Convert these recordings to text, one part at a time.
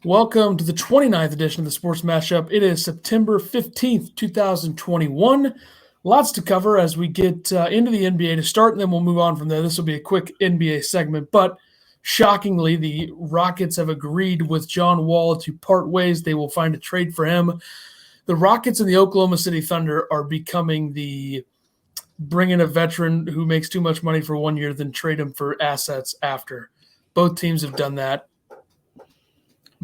Welcome to the 29th edition of the Sports Mashup. It is September 15th, 2021. Lots to cover as we get into the NBA to start, and then we'll move on from there. This will be a quick NBA segment, but shockingly, the Rockets have agreed with John Wall to part ways. They will find a trade for him. The Rockets and the Oklahoma City Thunder are becoming the bring in a veteran who makes too much money for 1 year, then trade him for assets after. Both teams have done that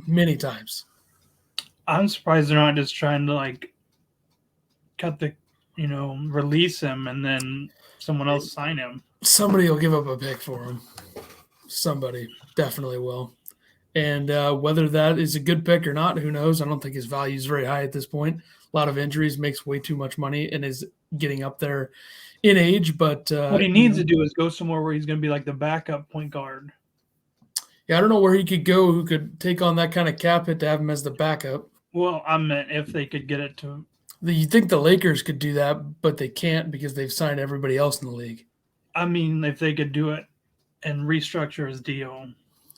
many times. I'm surprised they're not just trying to release him and then someone else sign him. Somebody will give up a pick for him. Somebody definitely will. And whether that is a good pick or not, who knows? I don't think his value is very high at this point. A lot of injuries, makes way too much money, and is getting up there in age. But what he needs to do is go somewhere where he's going to be like the backup point guard. Yeah, I don't know where he could go who could take on that kind of cap hit to have him as the backup. Well, I meant if they could get it to him. You think the Lakers could do that, but they can't because they've signed everybody else in the league. I mean, if they could do it and restructure his deal.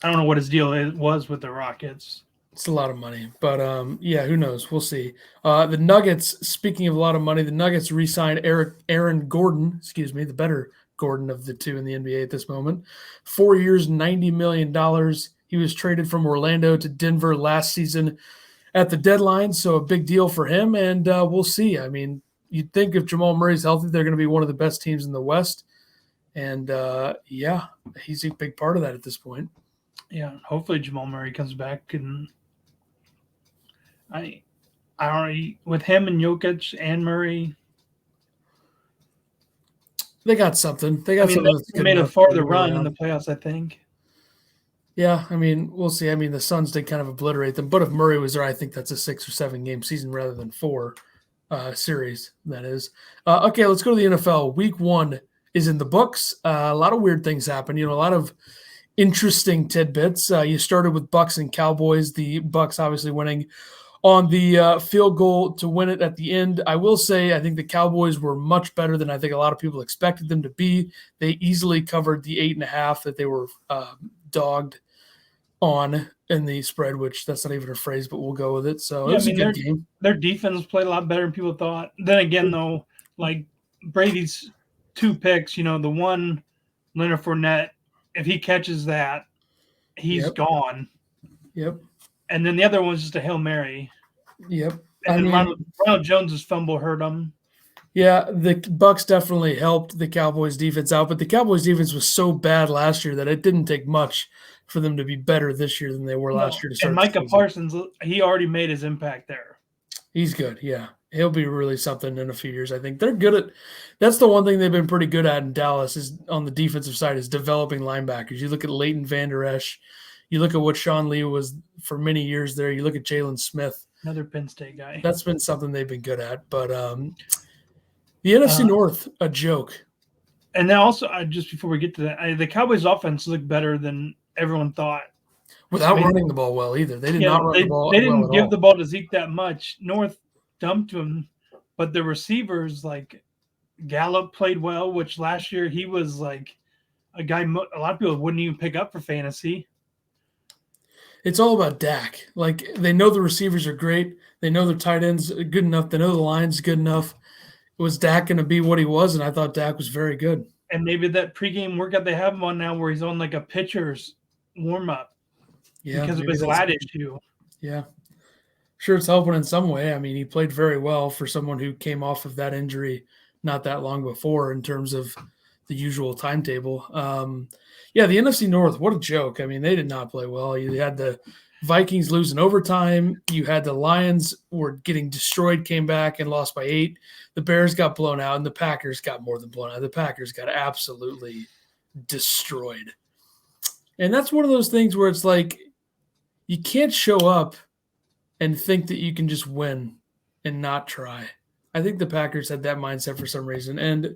I don't know what his deal was with the Rockets. It's a lot of money. But, yeah, who knows? We'll see. The Nuggets, speaking of a lot of money, the Nuggets re-signed Aaron Gordon, the better Gordon of the two in the NBA at this moment. 4 years, $90 million. He was traded from Orlando to Denver last season at the deadline, so a big deal for him, and we'll see. I mean, you'd think if Jamal Murray's healthy, they're going to be one of the best teams in the West, and, yeah, he's a big part of that at this point. Yeah, hopefully Jamal Murray comes back, and I don't with him and Jokic and Murray. They got something. They made a farther run in the playoffs, I think. Yeah, I mean, we'll see. I mean, the Suns did kind of obliterate them, but if Murray was there, I think that's a 6 or 7 game season rather than 4 series, that is. Okay, let's go to the NFL. Week 1 is in the books. A lot of weird things happen. A lot of interesting tidbits. You started with Bucs and Cowboys. The Bucs obviously winning on the field goal to win it at the end. I will say I think the Cowboys were much better than I think a lot of people expected them to be. They easily covered the 8.5 that they were dogged on in the spread, which that's not even a phrase, but we'll go with it. So it was a good game. Their defense played a lot better than people thought. Then again, though, like Brady's 2 picks, the one, Leonard Fournette, if he catches that, he's gone. Yep. And then the other one's just a Hail Mary. Yep. And Ronald Jones' fumble hurt him. Yeah, the Bucs definitely helped the Cowboys defense out, but the Cowboys defense was so bad last year that it didn't take much for them to be better this year than they were last year. And Micah Parsons, he already made his impact there. He's good, yeah. He'll be really something in a few years, I think. They're good at – that's the one thing they've been pretty good at in Dallas is on the defensive side is developing linebackers. You look at Leighton Vander Esch. You look at what Sean Lee was for many years there. You look at Jalen Smith. Another Penn State guy. That's been something they've been good at. But the NFC North, a joke. And then also, just before we get to that, the Cowboys' offense looked better than everyone thought. Without running the ball well either. They did not run the ball They didn't well give the ball to Zeke that much. North dumped him. But the receivers, like Gallup played well, which last year he was like a guy a lot of people wouldn't even pick up for fantasy. It's all about Dak. Like, they know the receivers are great. They know their tight ends are good enough. They know the line's good enough. Was Dak going to be what he was? And I thought Dak was very good. And maybe that pregame workout they have him on now where he's on like a pitcher's warm-up because of his lat issue. Yeah. Sure, it's helping in some way. I mean, he played very well for someone who came off of that injury not that long before in terms of the usual timetable. Yeah, the NFC North, what a joke. I mean, they did not play well. You had the Vikings lose in overtime. You had the Lions were getting destroyed, came back and lost by 8. The Bears got blown out, and the Packers got more than blown out. The Packers got absolutely destroyed. And that's one of those things where it's like you can't show up and think that you can just win and not try. I think the Packers had that mindset for some reason. And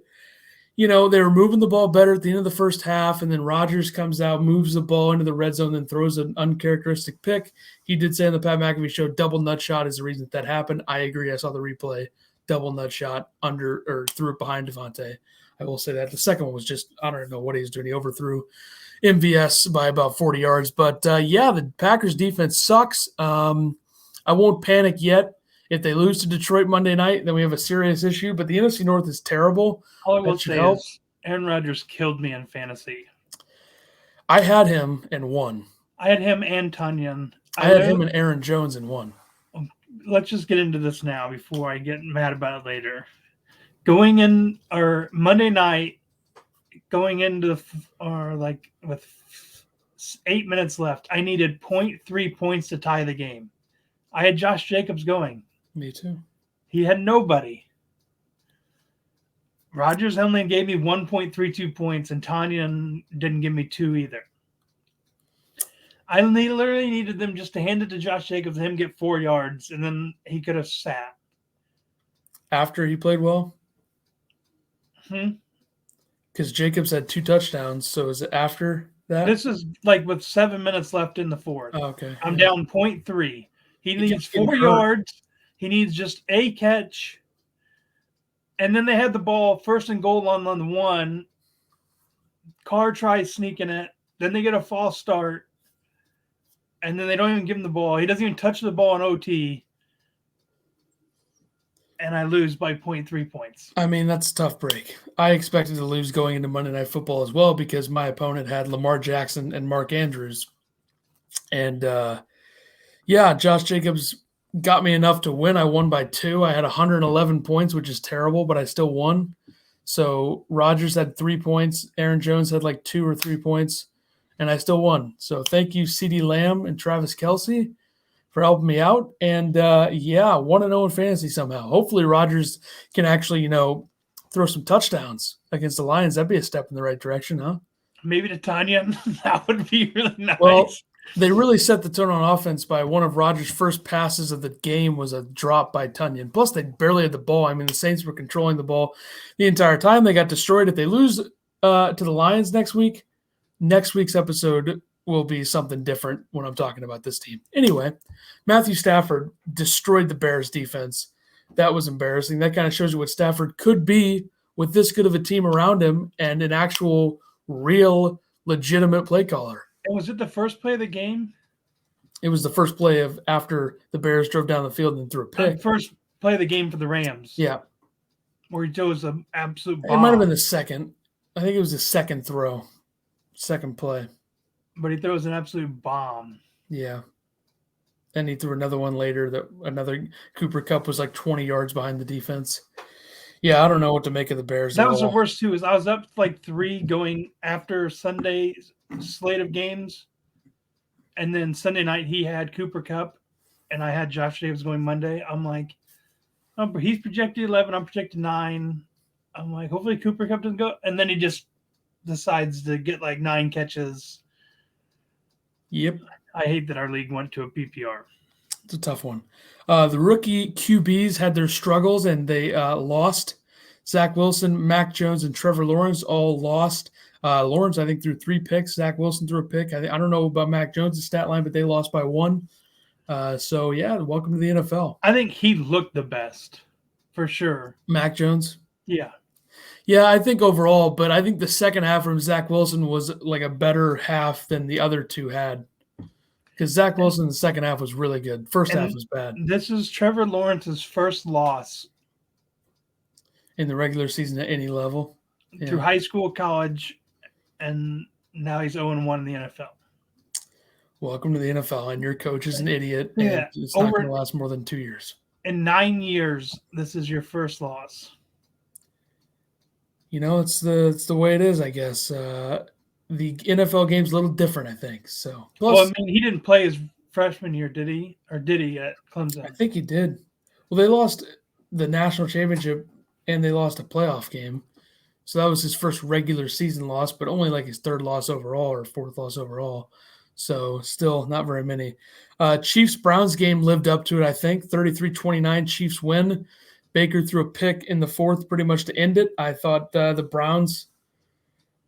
they were moving the ball better at the end of the first half, and then Rodgers comes out, moves the ball into the red zone, then throws an uncharacteristic pick. He did say on the Pat McAfee show, double nut shot is the reason that happened. I agree. I saw the replay. Double nut shot under or threw it behind Devontae. I will say that. The second one was just, I don't know what he was doing. He overthrew MVS by about 40 yards. But, the Packers defense sucks. I won't panic yet. If they lose to Detroit Monday night, then we have a serious issue. But the NFC North is terrible. All I will That should say help. is Aaron Rodgers killed me in fantasy. I had him and won. I had him and Tunyon. I had him and Aaron Jones and won. Let's just get into this now before I get mad about it later. Going in or Monday night, going into with 8 minutes left, I needed 0.3 points to tie the game. I had Josh Jacobs going. Me too. He had nobody. Rodgers only gave me 1.32 points, and Tanyan didn't give me 2 either. I literally needed them just to hand it to Josh Jacobs and him get 4 yards, and then he could have sat. After he played well? Because Jacobs had 2 touchdowns, so is it after that? This is like with 7 minutes left in the fourth. Oh, okay. I'm down 0.3. He needs 4 yards. He needs just a catch. And then they had the ball first and goal on the 1. Carr tries sneaking it. Then they get a false start. And then they don't even give him the ball. He doesn't even touch the ball in OT. And I lose by 0.3 points. I mean, that's a tough break. I expected to lose going into Monday Night Football as well because my opponent had Lamar Jackson and Mark Andrews. And, Josh Jacobs got me enough to win. I won by 2. I had 111 points, which is terrible, but I still won. So Rodgers had 3 points. Aaron Jones had like 2 or 3 points, and I still won. So thank you, CeeDee Lamb and Travis Kelce, for helping me out. And, 1-0 in fantasy somehow. Hopefully Rodgers can actually, throw some touchdowns against the Lions. That'd be a step in the right direction, huh? Maybe to Tanya. That would be really nice. Well, they really set the tone on offense by one of Rodgers' first passes of the game was a drop by Tunyon. Plus, they barely had the ball. I mean, the Saints were controlling the ball the entire time. They got destroyed. If they lose to the Lions next week's episode will be something different when I'm talking about this team. Anyway, Matthew Stafford destroyed the Bears defense. That was embarrassing. That kind of shows you what Stafford could be with this good of a team around him and an actual, real, legitimate play caller. And was it the first play of the game? It was the first play of after the Bears drove down the field and threw a pick. First play of the game for the Rams. Yeah. Where he throws an absolute bomb. It might have been the second. I think it was the second throw. Second play. But he throws an absolute bomb. Yeah. And he threw another one later. Another Cooper Kupp was like 20 yards behind the defense. Yeah, I don't know what to make of the Bears. That was the worst too. Is I was up like 3 going after Sunday's slate of games, and then Sunday night he had Cooper Kupp, and I had Josh Jacobs going Monday. I'm like, he's projected 11. I'm projected 9. I'm like, hopefully Cooper Kupp doesn't go, and then he just decides to get like 9 catches. Yep. I hate that our league went to a PPR. It's a tough one. The rookie QBs had their struggles, and they lost. Zach Wilson, Mac Jones, and Trevor Lawrence all lost. Lawrence, I think, threw 3 picks. Zach Wilson threw a pick. I don't know about Mac Jones' stat line, but they lost by 1. Welcome to the NFL. I think he looked the best, for sure. Mac Jones? Yeah. Yeah, I think overall, but I think the second half from Zach Wilson was like a better half than the other 2 had. Because Zach Wilson in the second half was really good. First half was bad. This is Trevor Lawrence's first loss. In the regular season at any level. Yeah. Through high school, college, and now he's 0-1 in the NFL. Welcome to the NFL, and your coach is an idiot. Yeah. And it's not going to last more than 2 years. In 9 years, this is your first loss. It's the way it is, I guess. The NFL game's a little different, I think. So, plus, he didn't play his freshman year, did he? Or did he at Clemson? I think he did. Well, they lost the national championship, and they lost a playoff game. So that was his first regular season loss, but only like his 3rd loss overall or 4th loss overall. So still not very many. Chiefs-Browns game lived up to it, I think. 33-29, Chiefs win. Baker threw a pick in the 4th pretty much to end it. I thought the Browns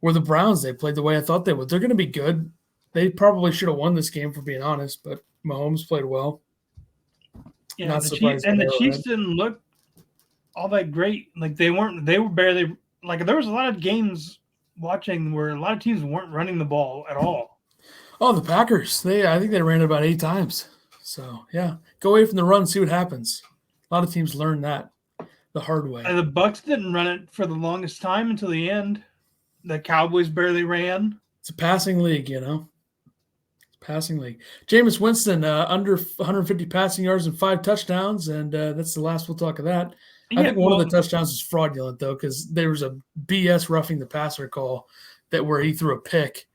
were the Browns. They played the way I thought they would. They're going to be good. They probably should have won this game, for being honest, but Mahomes played well. Yeah, the Chiefs didn't look all that great. Like they were barely like there was a lot of games watching where a lot of teams weren't running the ball at all. Oh, the Packers. I think they ran it about 8 times. So, yeah. Go away from the run, see what happens. A lot of teams learn that the hard way. And the Bucks didn't run it for the longest time until the end. The Cowboys barely ran. It's a passing league, It's a passing league. Jameis Winston, under 150 passing yards and 5 touchdowns, and that's the last we'll talk of that. I think one of the touchdowns was fraudulent, though, because there was a BS roughing the passer call where he threw a pick,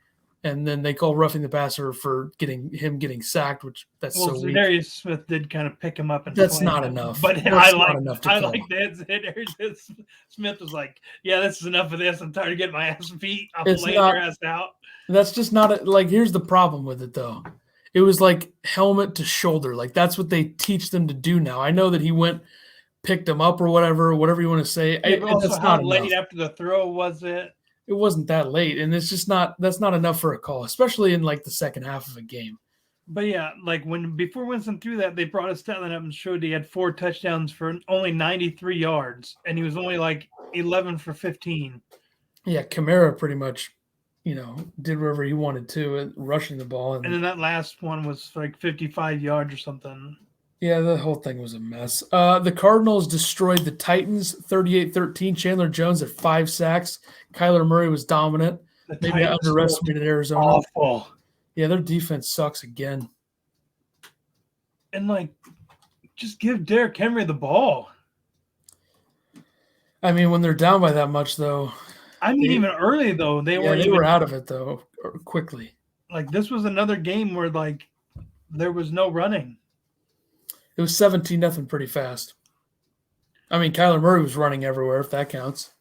and then they call roughing the passer for getting sacked, which that's so weak. Darius Smith did kind of pick him up, and that's not enough. But I like that. Darius Smith was like, "Yeah, this is enough of this. I'm tired of getting my ass beat. I'm laying your ass out." That's just not here's the problem with it, though. It was like helmet to shoulder. Like that's what they teach them to do now. I know that he picked him up or whatever you want to say. Yeah, also how late after the throw was it? It wasn't that late, and it's just that's not enough for a call, especially in like the second half of a game. But yeah, like before Winston threw that, they brought his stat line up and showed he had 4 touchdowns for only 93 yards, and he was only like 11 for 15. Yeah, Kamara pretty much, did whatever he wanted to, rushing the ball, and then that last one was like 55 yards or something. Yeah, the whole thing was a mess. The Cardinals destroyed the Titans 38-13. Chandler Jones at 5 sacks. Kyler Murray was dominant. Maybe I underestimated Arizona. Awful. Yeah, their defense sucks again. And, just give Derrick Henry the ball. I mean, when they're down by that much, though. I mean, even early, though. They were out of it, though, quickly. This was another game where, there was no running. It was 17-0 pretty fast. I mean, Kyler Murray was running everywhere, if that counts.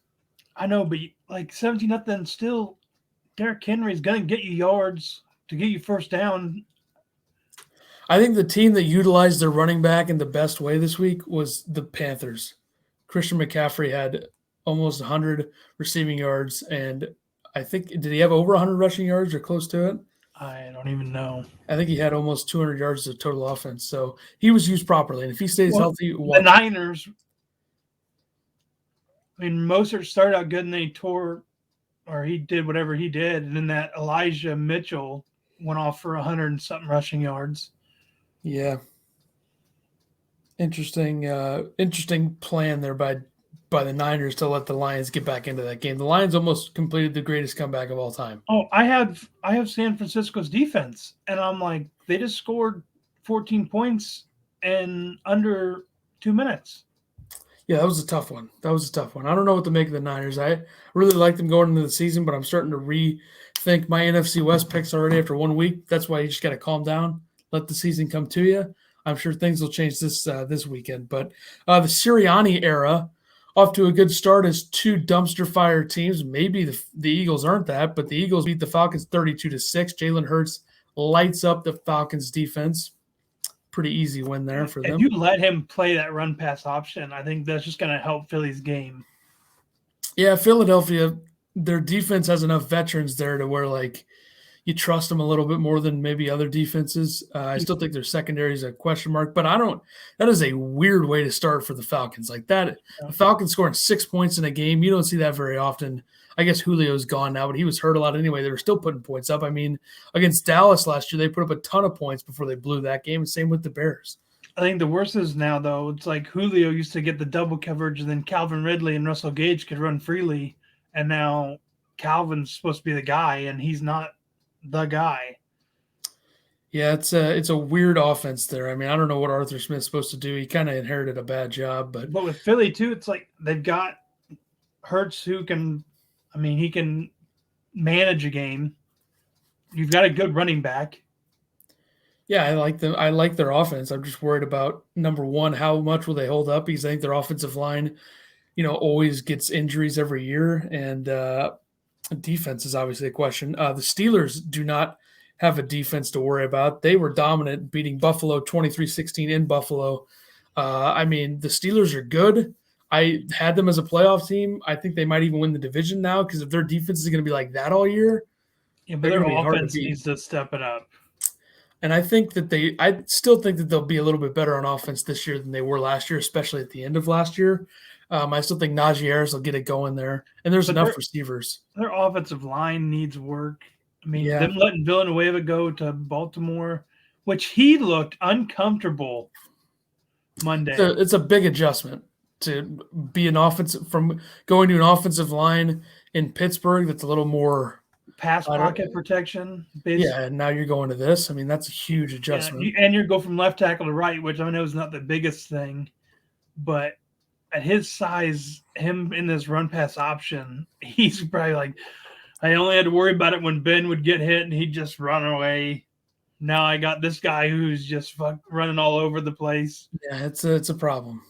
I know, but 17-0 still, Derrick Henry is going to get you yards to get you first down. I think the team that utilized their running back in the best way this week was the Panthers. Christian McCaffrey had almost 100 receiving yards, and I think, did he have over 100 rushing yards or close to it? I don't even know. I think he had almost 200 yards of total offense. So he was used properly. And if he stays healthy. The Niners, Mostert started out good and then he did whatever he did. And then that Elijah Mitchell went off for 100 and something rushing yards. Yeah. Interesting plan there by the Niners to let the Lions get back into that game. The Lions almost completed the greatest comeback of all time. Oh, I have San Francisco's defense, and I'm like, they just scored 14 points in under 2 minutes. Yeah, that was a tough one. I don't know what to make of the Niners. I really like them going into the season, but I'm starting to rethink my NFC West picks already after 1 week. That's why you just got to calm down, let the season come to you. I'm sure things will change this weekend. But the Sirianni era, off to a good start as 2 dumpster fire teams. Maybe the Eagles aren't that, but the Eagles beat the Falcons 32-6. Jalen Hurts lights up the Falcons defense. Pretty easy win there for them. If you let him play that run pass option, I think that's just going to help Philly's game. Yeah, Philadelphia, their defense has enough veterans there to where you trust them a little bit more than maybe other defenses. I still think their secondary is a question mark, but that is a weird way to start for the Falcons. Like that, the Falcons scoring 6 points in a game, you don't see that very often. I guess Julio's gone now, but he was hurt a lot anyway. They were still putting points up. I mean, against Dallas last year, they put up a ton of points before they blew that game, and same with the Bears. I think the worst is now, though, it's like Julio used to get the double coverage, and then Calvin Ridley and Russell Gage could run freely, and now Calvin's supposed to be the guy, and he's not the guy. Yeah, it's a weird offense there. I mean, I don't know what Arthur Smith's supposed to do. He kind of inherited a bad job, but with Philly too, it's like they've got Hurts who can, he can manage a game. You've got a good running back. Yeah, I like them. I like their offense. I'm just worried about, number one, how much will they hold up? Because I think their offensive line, always gets injuries every year, and defense is obviously a question. The Steelers do not have a defense to worry about. They were dominant, beating Buffalo 23-16 in Buffalo. The Steelers are good. I had them as a playoff team. I think they might even win the division now, because if their defense is going to be like that all year, but their offense needs to step it up. And I think that I still think that they'll be a little bit better on offense this year than they were last year, especially at the end of last year. I still think Najee Harris will get it going there, and there's But enough receivers. their offensive line needs work. I mean, Yeah. them letting Villanueva go to Baltimore, which he looked uncomfortable Monday. It's a big adjustment to be an offensive from going to an offensive line in Pittsburgh that's a little more pass pocket protection. Yeah, and now you're going to this. I mean, that's a huge adjustment. Yeah, and you go from left tackle to right, which I know is not the biggest thing, but at his size, him in this run pass option, he's probably like, I only had to worry about it when Ben would get hit and he'd just run away. Now I got this guy who's just running all over the place. Yeah, it's a problem.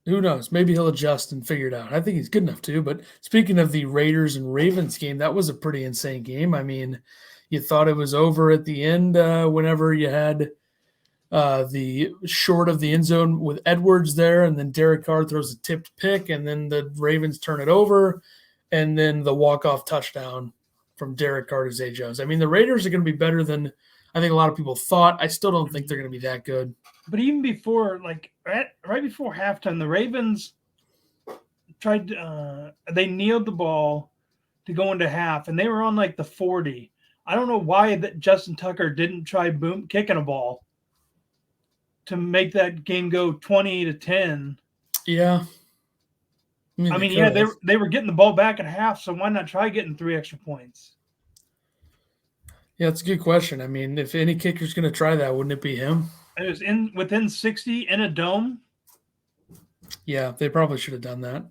Who knows? Maybe he'll adjust and figure it out. I think he's good enough to. But speaking of the Raiders and Ravens game, that was a pretty insane game. I mean, you thought it was over at the end whenever you had the short of the end zone with Edwards there, and then Derek Carr throws a tipped pick, and then the Ravens turn it over, and then the walk-off touchdown from Derek Carr to Zay Jones. I mean, the Raiders are going to be better than I think a lot of people thought. I still don't think they're going to be that good. But even before, like right before halftime, the Ravens tried. They kneeled the ball to go into half, and they were on like the 40. I don't know why that Justin Tucker didn't try kicking a ball to make that game go 20-10. Yeah. I mean, yeah, they were getting the ball back at half, so why not try getting 3 extra points? Yeah, it's a good question. I mean, if any kicker's going to try that, wouldn't it be him? It was within 60 in a dome. Yeah, they probably should have done that.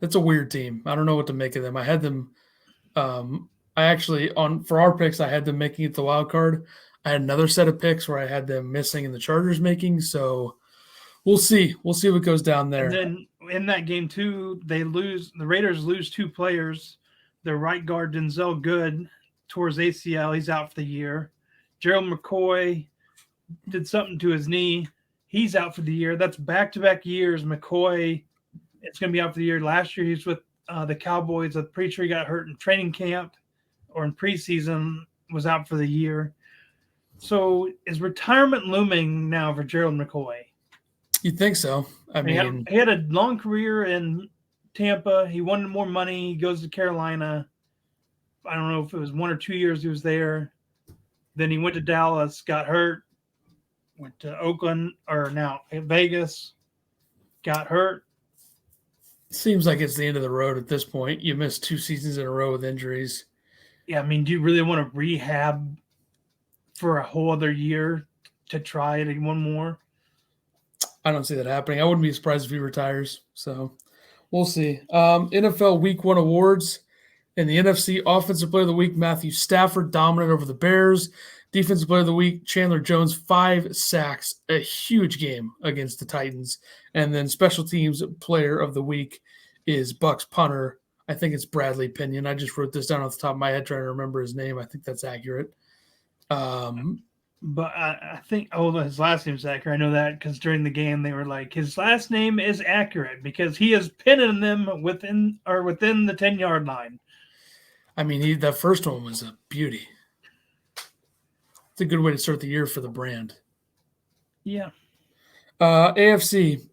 That's a weird team. I don't know what to make of them. I had them I actually for our picks I had them making it the wild card. I had another set of picks where I had them missing and the Chargers making, so we'll see. We'll see what goes down there. And then in that game too, the Raiders lose 2 players. Their right guard Denzel Good towards ACL, he's out for the year. Gerald McCoy did something to his knee. He's out for the year. That's back-to-back years. McCoy, it's going to be out for the year. Last year, he was with the Cowboys. I'm pretty sure he got hurt in training camp or in preseason, was out for the year. So is retirement looming now for Gerald McCoy? You think so? He had a long career in Tampa. He wanted more money. He goes to Carolina. I don't know if it was 1 or 2 years he was there. Then he went to Dallas, got hurt, went to Oakland, or now Vegas, got hurt. Seems like it's the end of the road at this point. You missed 2 seasons in a row with injuries. Yeah, I mean, do you really want to rehab for a whole other year to try it one more? I don't see that happening. I wouldn't be surprised if he retires. So we'll see. NFL Week 1 awards. In the NFC, Offensive Player of the Week, Matthew Stafford, dominant over the Bears. Defensive Player of the Week, Chandler Jones, 5 sacks, a huge game against the Titans. And then Special Teams Player of the Week is Bucks punter. I think it's Bradley Pinion. I just wrote this down off the top of my head trying to remember his name. I think that's accurate. But I think, his last name's accurate. I know that because during the game they were like, his last name is accurate because he is pinning them within the 10-yard line. I mean, that first one was a beauty. It's a good way to start the year for the brand. Yeah. AFC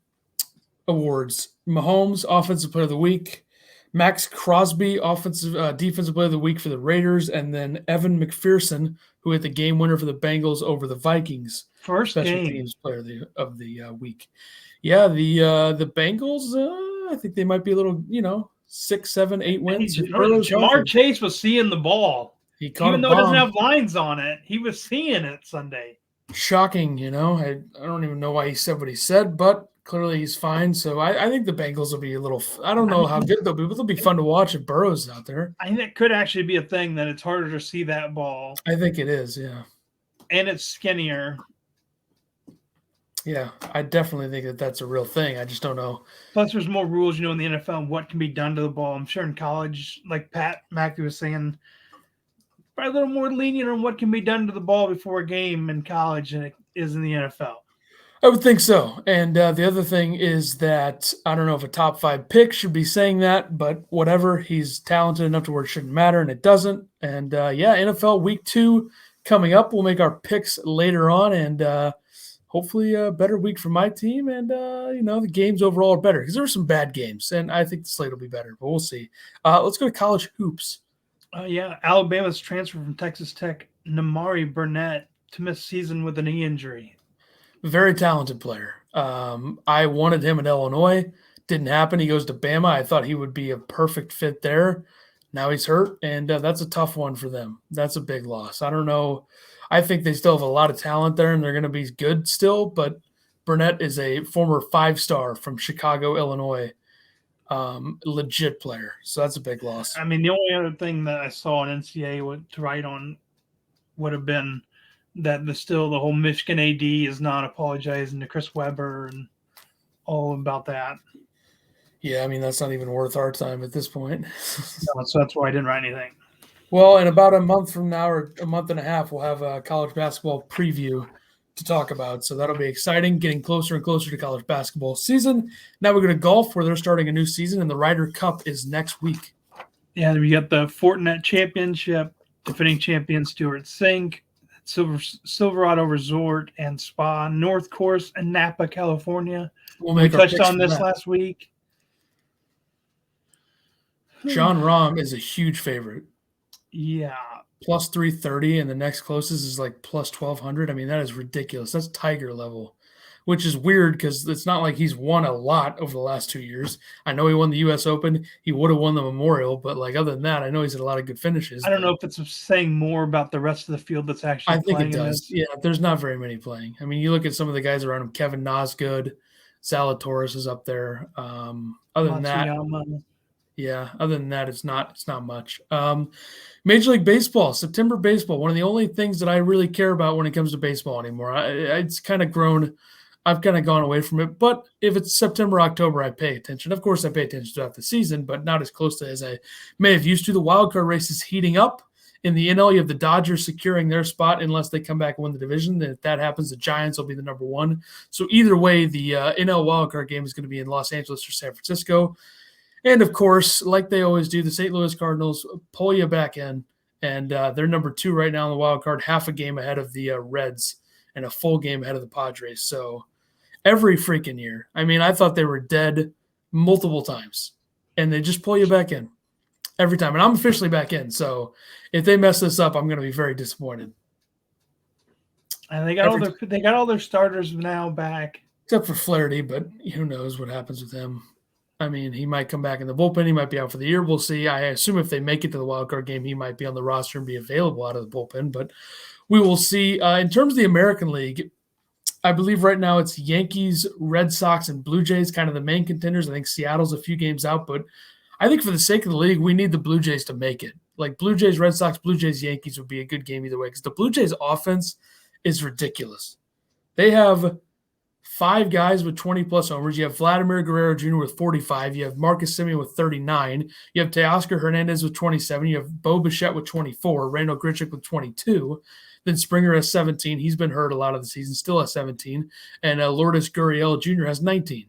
awards. Mahomes, Offensive Player of the Week. Max Crosby, Defensive Player of the Week for the Raiders. And then Evan McPherson, who hit the game winner for the Bengals over the Vikings. First Special game. Teams Player of the Week. Yeah, the Bengals, I think they might be a little, 6, 7, 8 wins. Jamar Chase was seeing the ball. He caught even though it doesn't have lines on it, he was seeing it Sunday. Shocking, I don't even know why he said what he said, but clearly he's fine. So I think the Bengals will be a little – I don't know how good they'll be, but they'll be fun to watch if Burrow's out there. I think it could actually be a thing that it's harder to see that ball. I think it is, yeah. And it's skinnier. Yeah, I definitely think that's a real thing. I just don't know. Plus, there's more rules, in the NFL and what can be done to the ball. I'm sure in college, like Pat McAfee was saying, probably a little more lenient on what can be done to the ball before a game in college than it is in the NFL. I would think so. And the other thing is that I don't know if a top 5 pick should be saying that, but whatever. He's talented enough to where it shouldn't matter, and it doesn't. And, NFL Week 2 coming up. We'll make our picks later on, and hopefully a better week for my team, and the games overall are better because there were some bad games, and I think the slate will be better, but we'll see. Let's go to college hoops. Alabama's transfer from Texas Tech, Namari Burnett, to miss season with a knee injury. Very talented player. I wanted him at Illinois. Didn't happen. He goes to Bama. I thought he would be a perfect fit there. Now he's hurt, and that's a tough one for them. That's a big loss. I don't know. I think they still have a lot of talent there, and they're going to be good still, but Burnett is a former 5-star from Chicago, Illinois, legit player. So that's a big loss. I mean, the only other thing that I saw on NCAA to write on would have been that the whole Michigan AD is not apologizing to Chris Webber and all about that. Yeah, I mean, that's not even worth our time at this point. No, so that's why I didn't write anything. Well, in about a month from now or a month and a half, we'll have a college basketball preview to talk about. So that'll be exciting, getting closer and closer to college basketball season. Now we're going to golf, where they're starting a new season, and the Ryder Cup is next week. Yeah, we got the Fortinet Championship, defending champion Stuart Sink, Silverado Resort and Spa, North Course, and Napa, California. We touched on this last week. John Rahm is a huge favorite. Yeah. Plus 330, and the next closest is like plus 1,200. I mean, that is ridiculous. That's Tiger level, which is weird because it's not like he's won a lot over the last 2 years. I know he won the U.S. Open. He would have won the Memorial, but other than that, I know he's had a lot of good finishes. I don't know if it's saying more about the rest of the field that's actually playing. I think it does. Yeah, there's not very many playing. I mean, you look at some of the guys around him. Kevin Nosgood, Zalatoris is up there. Other than that, it's not much. Major League Baseball, September baseball, one of the only things that I really care about when it comes to baseball anymore. It's kind of grown. I've kind of gone away from it. But if it's September, October, I pay attention. Of course, I pay attention throughout the season, but not as close to as I may have used to. The wild card race is heating up. In the NL, you have the Dodgers securing their spot unless they come back and win the division. If that happens, the Giants will be the number one. So either way, the NL wildcard game is going to be in Los Angeles or San Francisco. And, of course, like they always do, the St. Louis Cardinals pull you back in, and they're number 2 right now in the wild card, half a game ahead of the Reds and a full game ahead of the Padres. So every freaking year. I mean, I thought they were dead multiple times, and they just pull you back in every time. And I'm officially back in, so if they mess this up, I'm going to be very disappointed. And they got all their starters now back. Except for Flaherty, but who knows what happens with him. I mean, he might come back in the bullpen. He might be out for the year. We'll see. I assume if they make it to the wildcard game, he might be on the roster and be available out of the bullpen. But we will see. In terms of the American League, I believe right now it's Yankees, Red Sox, and Blue Jays kind of the main contenders. I think Seattle's a few games out. But I think for the sake of the league, we need the Blue Jays to make it. Like Blue Jays, Red Sox, Blue Jays, Yankees would be a good game either way because the Blue Jays offense is ridiculous. They have 5 guys with 20-plus homers. You have Vladimir Guerrero Jr. with 45. You have Marcus Semien with 39. You have Teoscar Hernandez with 27. You have Bo Bichette with 24. Randall Grichuk with 22. Then Springer has 17. He's been hurt a lot of the season, still has 17. And Lourdes Gurriel Jr. has 19.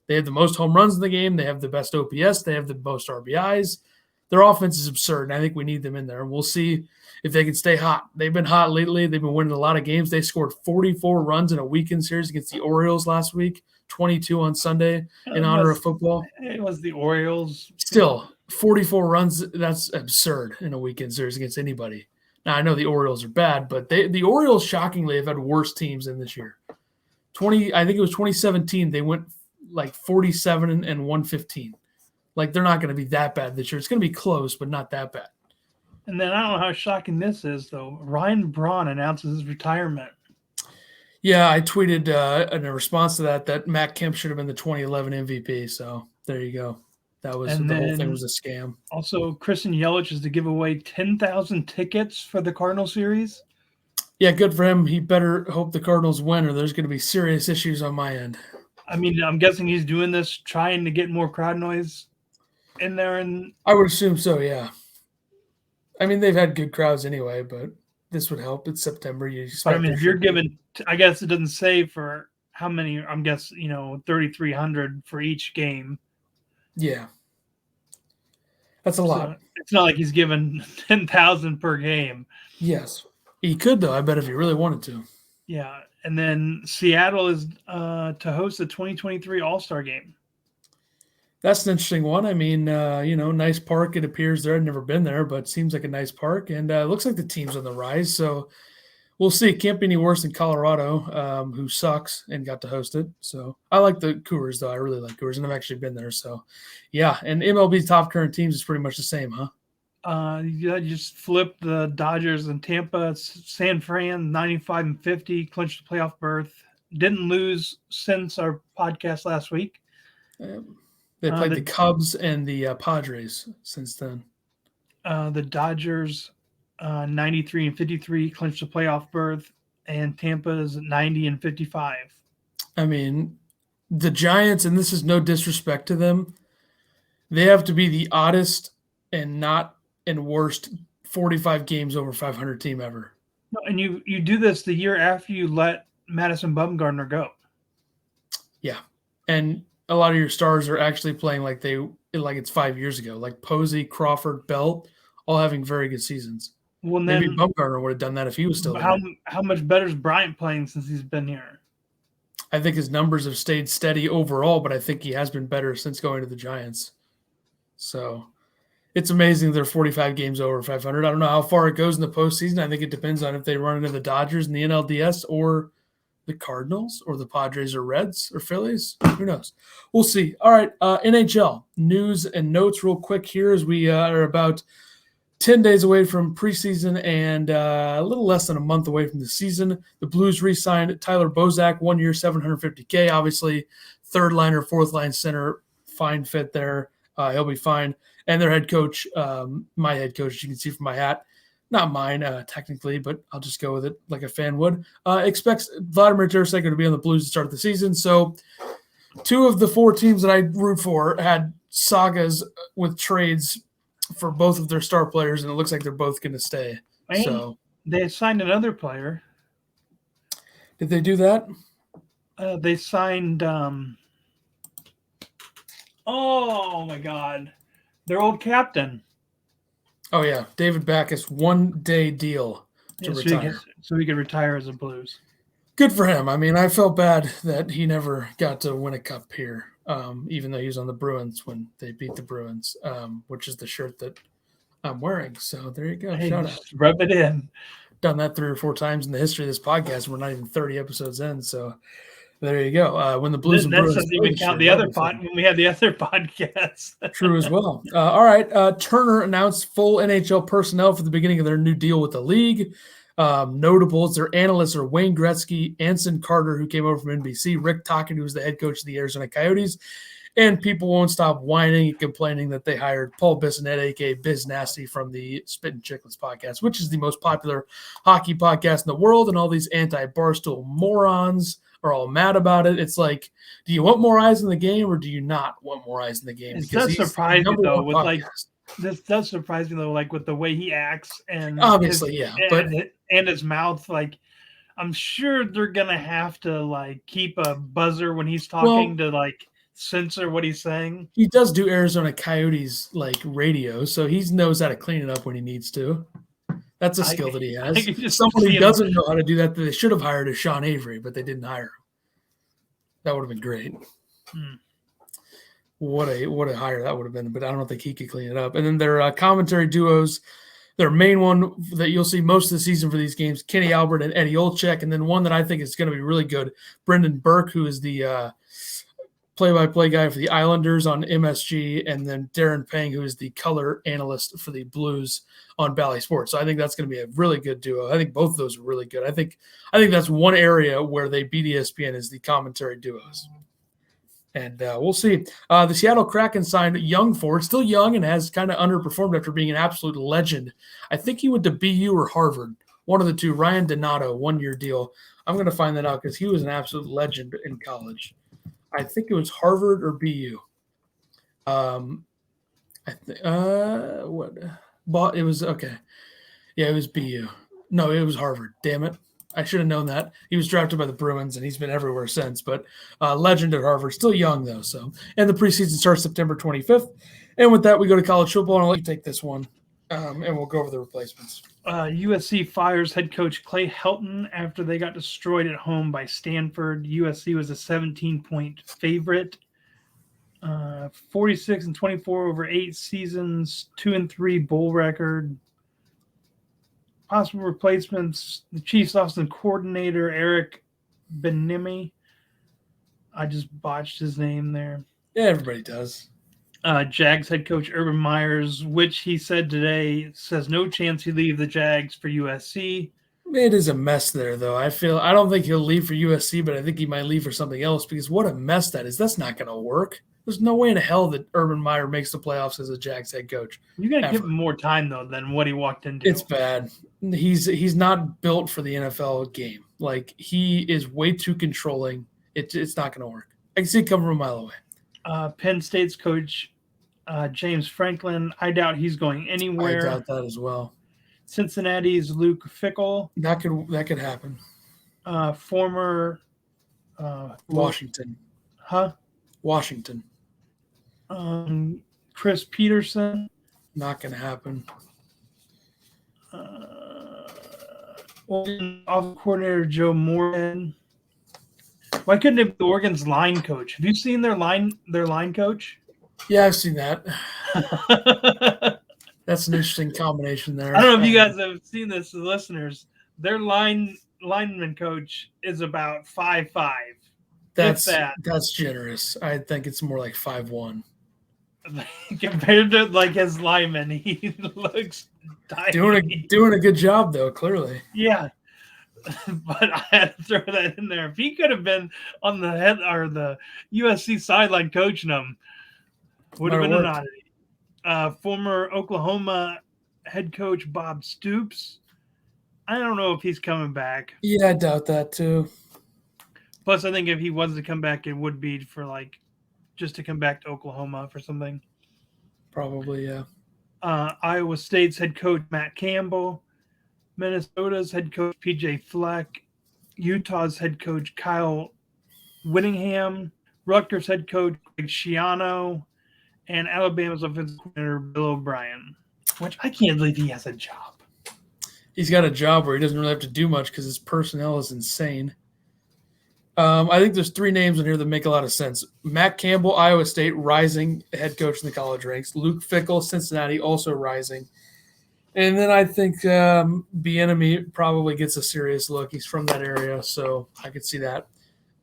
They have the most home runs in the game. They have the best OPS. They have the most RBIs. Their offense is absurd, and I think we need them in there. And we'll see if they can stay hot. They've been hot lately. They've been winning a lot of games. They scored 44 runs in a weekend series against the Orioles last week, 22 on Sunday in honor of football. It was the Orioles. Still, 44 runs, that's absurd in a weekend series against anybody. Now, I know the Orioles are bad, but the Orioles, shockingly, have had worse teams than this year. I think it was 2017, they went like 47 and 115. Like, they're not going to be that bad this year. It's going to be close, but not that bad. And then I don't know how shocking this is, though. Ryan Braun announces his retirement. Yeah, I tweeted in a response to that Matt Kemp should have been the 2011 MVP. So there you go. That was the whole thing was a scam. Also, Christian Yelich is to give away 10,000 tickets for the Cardinal series. Yeah, good for him. He better hope the Cardinals win, or there's going to be serious issues on my end. I mean, I'm guessing he's doing this trying to get more crowd noise in there. And I would assume so, yeah. I mean, they've had good crowds anyway, but this would help. It's September. If you're given, I guess it doesn't say for how many, I'm guessing, 3,300 for each game. Yeah. That's a lot. It's not like he's given 10,000 per game. Yes. He could, though, I bet, if he really wanted to. Yeah, and then Seattle is to host the 2023 All-Star Game. That's an interesting one. I mean, nice park. It appears there. I've never been there, but seems like a nice park, and it looks like the team's on the rise. So we'll see. Can't be any worse than Colorado, who sucks and got to host it. So I like the Cougars, though. I really like Cougars, and I've actually been there. So, yeah. And MLB's top current teams is pretty much the same, huh? You just flipped the Dodgers and Tampa. San Fran, 95-50, clinched the playoff berth. Didn't lose since our podcast last week. They played the Cubs and the Padres since then. The Dodgers, 93-53, clinched the playoff berth, and Tampa is 90-55. I mean, the Giants, and this is no disrespect to them, they have to be the oddest and worst 45 games over 500 team ever. And you do this the year after you let Madison Bumgarner go. Yeah, and a lot of your stars are actually playing like it's 5 years ago, like Posey, Crawford, Bell, all having very good seasons. Well, maybe Bumgarner would have done that if he was still there. How much better is Bryant playing since he's been here? I think his numbers have stayed steady overall, but I think he has been better since going to the Giants. So it's amazing they're 45 games over 500. I don't know how far it goes in the postseason. I think it depends on if they run into the Dodgers in the NLDS or the Cardinals or the Padres or Reds or Phillies. Who knows? We'll see. All right, NHL news and notes real quick here as we are about 10 days away from preseason and a little less than a month away from the season. The Blues re-signed Tyler Bozak, 1 year, $750K. Obviously, third line or fourth line center, fine fit there. He'll be fine. And their head coach, my head coach, as you can see from my hat, not mine technically, but I'll just go with it like a fan would, expects Vladimir Tarasenko to be on the Blues to start the season. So 2 of the 4 teams that I root for had sagas with trades for both of their star players, and it looks like they're both going to stay. And so they signed another player. Did they do that? They signed oh my God, their old captain. Oh yeah, David Backes, 1-day deal to retire. So he could retire as a Blues. Good for him. I mean, I felt bad that he never got to win a cup here. Even though he was on the Bruins when they beat the Bruins, which is the shirt that I'm wearing. So there you go. Hey, shout out. Rub it in. Done that 3 or 4 times in the history of this podcast. We're not even 30 episodes in. So there you go. When the Blues and Bruins doesn't even count the other when we had the other podcast. True as well. All right. Turner announced full NHL personnel for the beginning of their new deal with the league. Notables, their analysts are Wayne Gretzky, Anson Carter, who came over from NBC, Rick Tocchet, who was the head coach of the Arizona Coyotes, and people won't stop whining and complaining that they hired Paul Bissonnette, a.k.a. Biz Nasty, from the Spit and Chicklets podcast, which is the most popular hockey podcast in the world, and all these anti-Barstool morons are all mad about it. It's like, do you want more eyes in the game or do you not want more eyes in the game? It does surprise me, though, with this does surprise me, though, like with the way he acts and obviously, and his mouth. Like, I'm sure they're gonna have to like keep a buzzer when he's talking to like censor what he's saying. He does do Arizona Coyotes like radio, so he knows how to clean it up when he needs to. That's a skill that he has. Someone who doesn't know how to do that they should have hired is Sean Avery, but they didn't hire him. That would have been great. What a hire that would have been, but I don't think he could clean it up. And then their commentary duos, their main one that you'll see most of the season for these games, Kenny Albert and Eddie Olczyk, and then one that I think is going to be really good, Brendan Burke, who is the play-by-play guy for the Islanders on MSG, and then Darren Pang, who is the color analyst for the Blues on Bally Sports. So I think that's going to be a really good duo. I think both of those are really good. I think that's one area where they beat ESPN is the commentary duos. And we'll see. The Seattle Kraken signed young forward, still young and has kind of underperformed after being an absolute legend. I think he went to BU or Harvard, one of the two. Ryan Donato, 1-year deal. I'm going to find that out because he was an absolute legend in college. I think it was Harvard or BU. It was okay. Yeah, it was BU. No, it was Harvard. Damn it. I should have known that. He was drafted by the Bruins, and he's been everywhere since. But legend at Harvard, still young though. So, and the preseason starts September 25th. And with that, we go to college football, and I'll let you take this one. And we'll go over the replacements. USC fires head coach Clay Helton after they got destroyed at home by Stanford. USC was a 17-point favorite. 46-24 over 8 seasons, 2-3 bowl record. Possible replacements: the Chiefs offensive coordinator Eric Bieniemy. I just botched his name there. Yeah, everybody does. Jags head coach Urban Myers, which he said today says no chance he leave the Jags for USC. It is a mess there, though. I don't think he'll leave for USC, but I think he might leave for something else because what a mess that is. That's not going to work. There's no way in hell that Urban Meyer makes the playoffs as a Jags head coach. You got to give him more time, though, than what he walked into. It's bad. He's not built for the NFL game. Like, he is way too controlling. It's not going to work. I can see it coming from a mile away. Penn State's coach James Franklin, I doubt he's going anywhere. I doubt that as well. Cincinnati's Luke Fickell. That could happen. Former Washington. Washington. Chris Peterson. Not going to happen. Oregon offensive coordinator Joe Moorhead. Why couldn't it be Oregon's line coach? Have you seen their line coach? Yeah, I've seen that. That's an interesting combination there. I don't know if you guys have seen this, the listeners. Their lineman coach is about 5'5". That's generous. I think it's more like 5'1". Compared to like his lineman, he looks tiny. Doing a good job though, clearly. Yeah. But I had to throw that in there. If he could have been on the head or the USC sideline coaching them, would have been an oddity. Former Oklahoma head coach Bob Stoops. I don't know if he's coming back. Yeah, I doubt that too. Plus, I think if he was to come back, it would be for like just to come back to Oklahoma for something. Probably, yeah. Iowa State's head coach Matt Campbell. Minnesota's head coach PJ Fleck. Utah's head coach Kyle Whittingham. Rutgers head coach Greg Schiano. And Alabama's offensive coordinator Bill O'Brien, which I can't believe he has a job. He's got a job where he doesn't really have to do much because his personnel is insane. I think there's 3 names in here that make a lot of sense. Matt Campbell, Iowa State, rising head coach in the college ranks. Luke Fickell, Cincinnati, also rising. And then I think Bieniemy probably gets a serious look. He's from that area, so I could see that.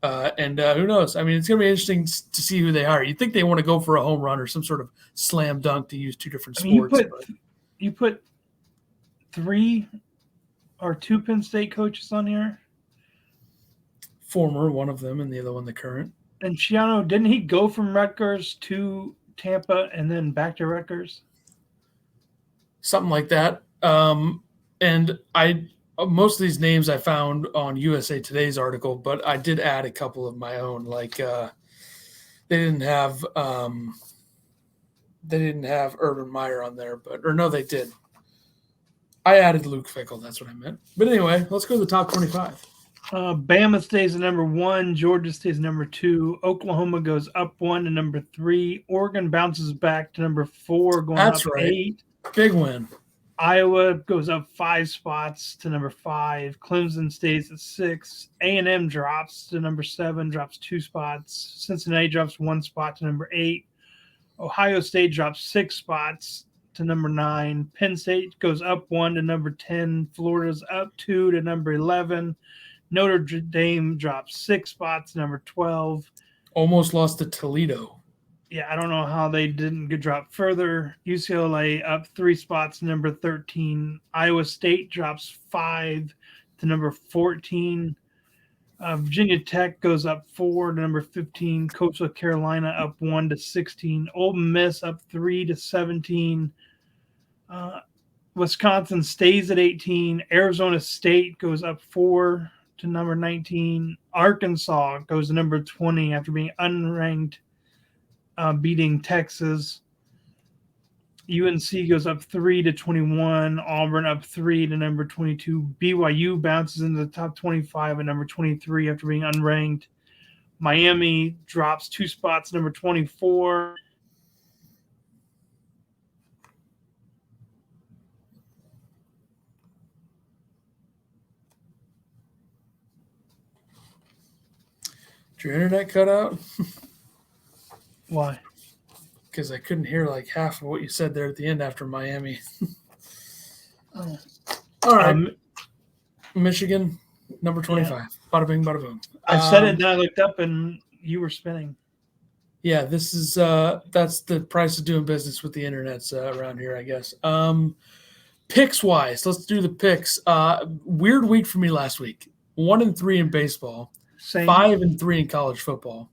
And who knows? I mean, it's going to be interesting to see who they hire. You'd think they want to go for a home run or some sort of slam dunk to use 2 different sports. You put 3 or 2 Penn State coaches on here? Former, one of them, and the other one the current. And Schiano, didn't he go from Rutgers to Tampa and then back to Rutgers? Something like that. And most of these names I found on USA Today's article, but I did add a couple of my own. Like they didn't have Urban Meyer on there, they did. I added Luke Fickell. That's what I meant. But anyway, let's go to the top 25. Bama stays at number 1. Georgia stays at number 2. Oklahoma goes up 1 to number 3. Oregon bounces back to number 4, going That's up right. 8. Big win. Iowa goes up 5 spots to number 5. Clemson stays at 6. A&M drops to number 7, drops 2 spots. Cincinnati drops 1 spot to number 8. Ohio State drops 6 spots to number 9. Penn State goes up 1 to number 10. Florida's up 2 to number 11. Notre Dame drops 6 spots to number 12. Almost lost to Toledo. Yeah, I don't know how they didn't get dropped further. UCLA up 3 spots to number 13. Iowa State drops 5 to number 14. Virginia Tech goes up 4 to number 15. Coastal Carolina up 1 to 16. Ole Miss up 3 to 17. Wisconsin stays at 18. Arizona State goes up 4 to number 19. Arkansas goes to number 20 after being unranked, beating Texas. UNC goes up 3 to 21. Auburn up 3 to number 22. BYU bounces into the top 25 at number 23 after being unranked. Miami drops 2 spots, number 24. Did your internet cut out? Why? Because I couldn't hear like half of what you said there at the end after Miami. Oh. All right. Michigan, number 25. Yeah. Bada bing, bada boom. I said it, then I looked up, and you were spinning. Yeah, this is that's the price of doing business with the internets around here, I guess. Picks wise, let's do the picks. Weird week for me last week. 1-3 in baseball, Same. 5-3 in college football,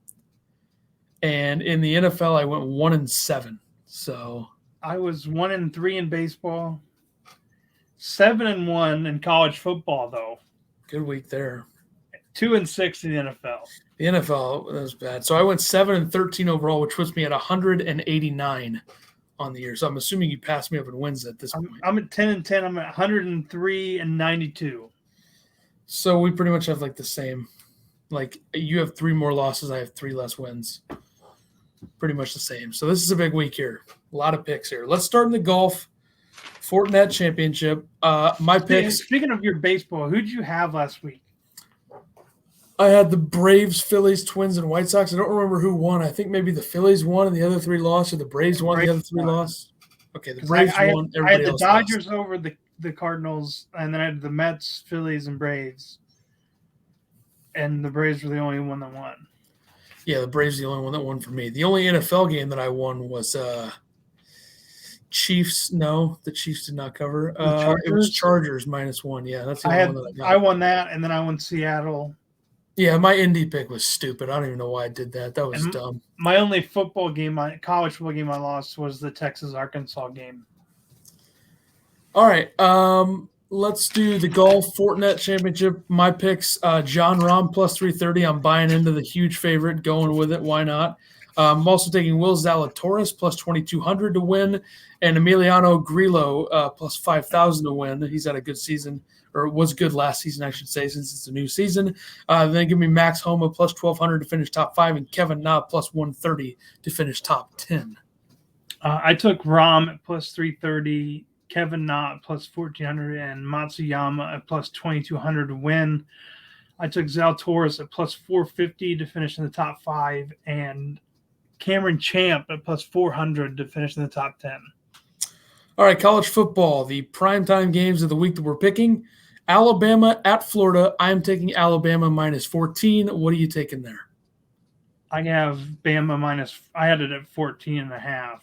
and in the NFL, I went 1-7. So I was 1-3 in baseball, 7-1 in college football, though. Good week there. 2-6 in the NFL. The NFL, that was bad. So I went 7-13 overall, which puts me at 189 on the year. So I'm assuming you passed me up in wins at this point. I'm at 10-10. I'm at 103-92. So we pretty much have like the same. Like you have 3 more losses. I have 3 less wins. Pretty much the same. So this is a big week here. A lot of picks here. Let's start in the golf. Fortinet Championship. My picks. Speaking of your baseball, who'd you have last week? I had the Braves, Phillies, Twins, and White Sox. I don't remember who won. I think maybe the Phillies won and the other 3 lost, or the Braves won and the other 3 lost. Okay, the Braves won. I had the Dodgers over the Cardinals, and then I had the Mets, Phillies, and Braves. And the Braves were the only one that won. Yeah, the Braves are the only one that won for me. The only NFL game that I won was Chiefs. No, the Chiefs did not cover. It was Chargers -1. Yeah, that's the only one that I got. I won that, and then I won Seattle. Yeah, my Indy pick was stupid. I don't even know why I did that. That was dumb. My only college football game I lost was the Texas-Arkansas game. All right, let's do the golf Fortinet Championship. My picks, John Rahm +330. I'm buying into the huge favorite, going with it. Why not? I'm also taking Will Zalatoris +2,200 to win, and Emiliano Grillo +5,000 to win. He's had a good season, or was good last season, I should say, since it's a new season. Then give me Max Homa +1,200 to finish top 5, and Kevin Na +130 to finish top 10. I took Rahm at +330, Kevin Na at +1,400, and Matsuyama at +2,200 to win. I took Zalatoris at +450 to finish in the top 5, and Cameron Champ at +400 to finish in the top 10. All right, college football, the primetime games of the week that we're picking. Alabama at Florida. I'm taking Alabama -14. What are you taking there? I have Bama I had it at 14.5.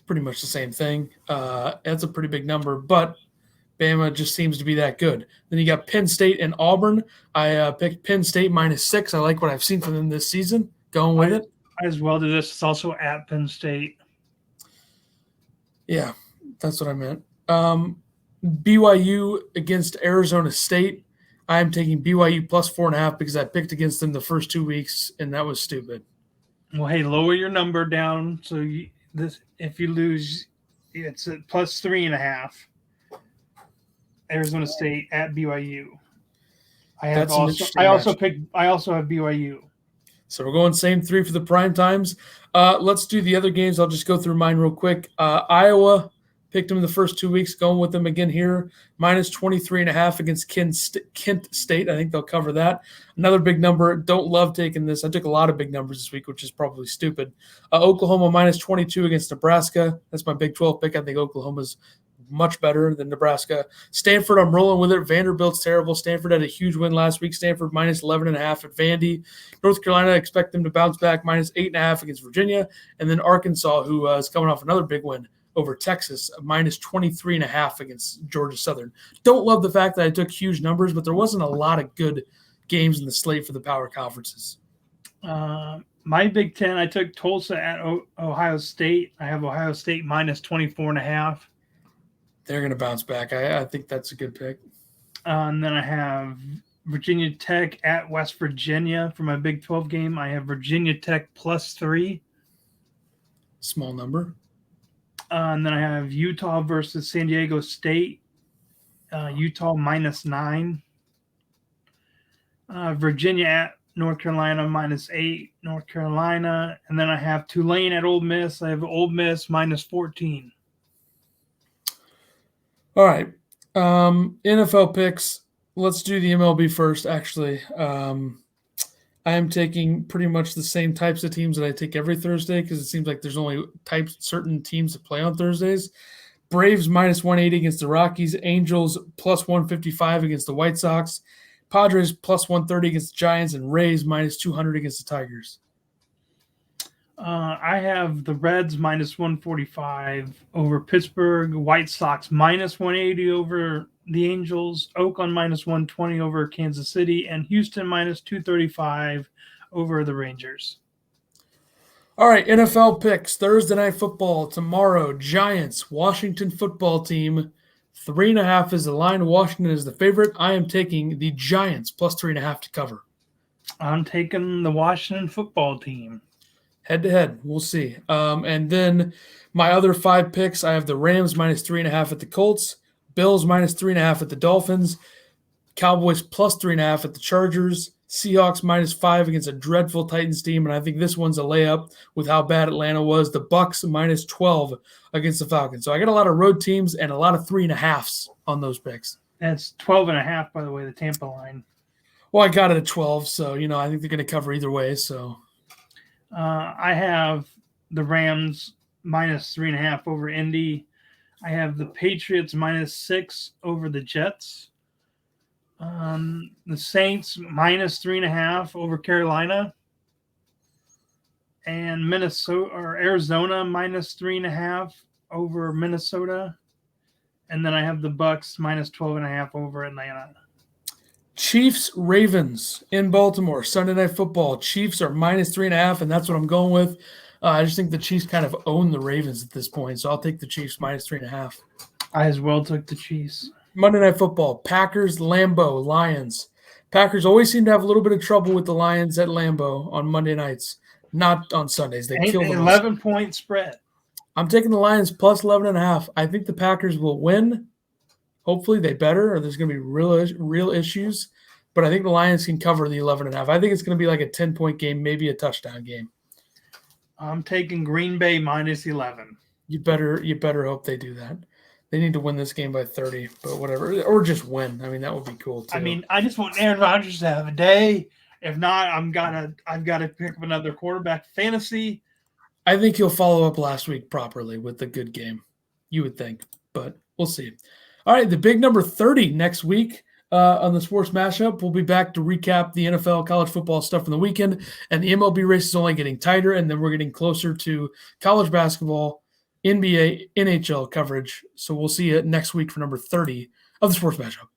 Pretty much the same thing. That's a pretty big number, but Bama just seems to be that good. Then you got Penn State and Auburn. I picked Penn State -6. I like what I've seen from them this season. Going with it. I as well do this. It's also at Penn State. Yeah, that's what I meant. BYU against Arizona State. I'm taking BYU +4.5 because I picked against them the first 2 weeks, and that was stupid. Well, hey, lower your number down. So if you lose, it's at +3.5. Arizona State at BYU. I also have BYU. So we're going same 3 for the prime times. Let's do the other games. I'll just go through mine real quick. Iowa, picked them in the first 2 weeks, going with them again here. -23.5 against Kent State. I think they'll cover that. Another big number. Don't love taking this. I took a lot of big numbers this week, which is probably stupid. Oklahoma -22 against Nebraska. That's my Big 12 pick. I think Oklahoma's much better than Nebraska. Stanford, I'm rolling with it. Vanderbilt's terrible. Stanford had a huge win last week. Stanford -11.5 at Vandy. North Carolina, I expect them to bounce back -8.5 against Virginia. And then Arkansas, who is coming off another big win over Texas, -23.5 against Georgia Southern. Don't love the fact that I took huge numbers, but there wasn't a lot of good games in the slate for the power conferences. My Big Ten, I took Tulsa at Ohio State. I have Ohio State -24.5. They're going to bounce back. I think that's a good pick. And then I have Virginia Tech at West Virginia for my Big 12 game. I have Virginia Tech +3. Small number. And then I have Utah versus San Diego State. Utah -9. Virginia at North Carolina -8. North Carolina. And then I have Tulane at Ole Miss. I have Ole Miss -14. All right. NFL picks. Let's do the MLB first, actually. I I am taking pretty much the same types of teams that I take every Thursday because it seems like there's only certain teams that play on Thursdays. Braves minus 180 against the Rockies. Angels plus 155 against the White Sox. Padres plus 130 against the Giants. And Rays minus 200 against the Tigers. I have the Reds minus 145 over Pittsburgh. White Sox minus 180 over the Angels. Oakland minus 120 over Kansas City. And Houston minus 235 over the Rangers. All right, NFL picks. Thursday Night Football tomorrow. Giants, Washington football team. 3.5 is the line. Washington is the favorite. I am taking the Giants plus 3.5 to cover. I'm taking the Washington football team. Head-to-head, we'll see. And then my other 5 picks, I have the Rams minus 3.5 at the Colts, Bills minus 3.5 at the Dolphins, Cowboys plus 3.5 at the Chargers, Seahawks minus 5 against a dreadful Titans team, and I think this one's a layup with how bad Atlanta was. The Bucks minus 12 against the Falcons. So I got a lot of road teams and a lot of 3.5s on those picks. That's 12.5, by the way, the Tampa line. Well, I got it at 12, so I think they're going to cover either way. So I have the Rams minus 3.5 over Indy. I have the Patriots minus 6 over the Jets. The Saints minus 3.5 over Carolina. And Arizona minus 3.5 over Minnesota. And then I have the Bucks minus 12.5 over Atlanta. Chiefs, Ravens in Baltimore, Sunday Night Football. Chiefs are minus 3.5, and that's what I'm going with. I just think the Chiefs kind of own the Ravens at this point, so I'll take the Chiefs minus 3.5. I as well took the Chiefs. Monday Night Football, Packers, Lambeau, Lions. Packers always seem to have a little bit of trouble with the Lions at Lambeau on Monday nights, not on Sundays. They kill them. 11-point spread. I'm taking the Lions plus 11.5. I think the Packers will win. Hopefully they better, or there's going to be real issues. But I think the Lions can cover the 11.5. I think it's going to be like a 10-point game, maybe a touchdown game. I'm taking Green Bay minus 11. You better hope they do that. They need to win this game by 30, but whatever. Or just win. I mean, that would be cool too. I mean, I just want Aaron Rodgers to have a day. If not, I've got to pick up another quarterback fantasy. I think he'll follow up last week properly with a good game. You would think, but we'll see. All right, the big number 30 next week on the Sports Mashup. We'll be back to recap the NFL, college football stuff from the weekend, and the MLB race is only getting tighter, and then we're getting closer to college basketball, NBA, NHL coverage. So we'll see you next week for number 30 of the Sports Mashup.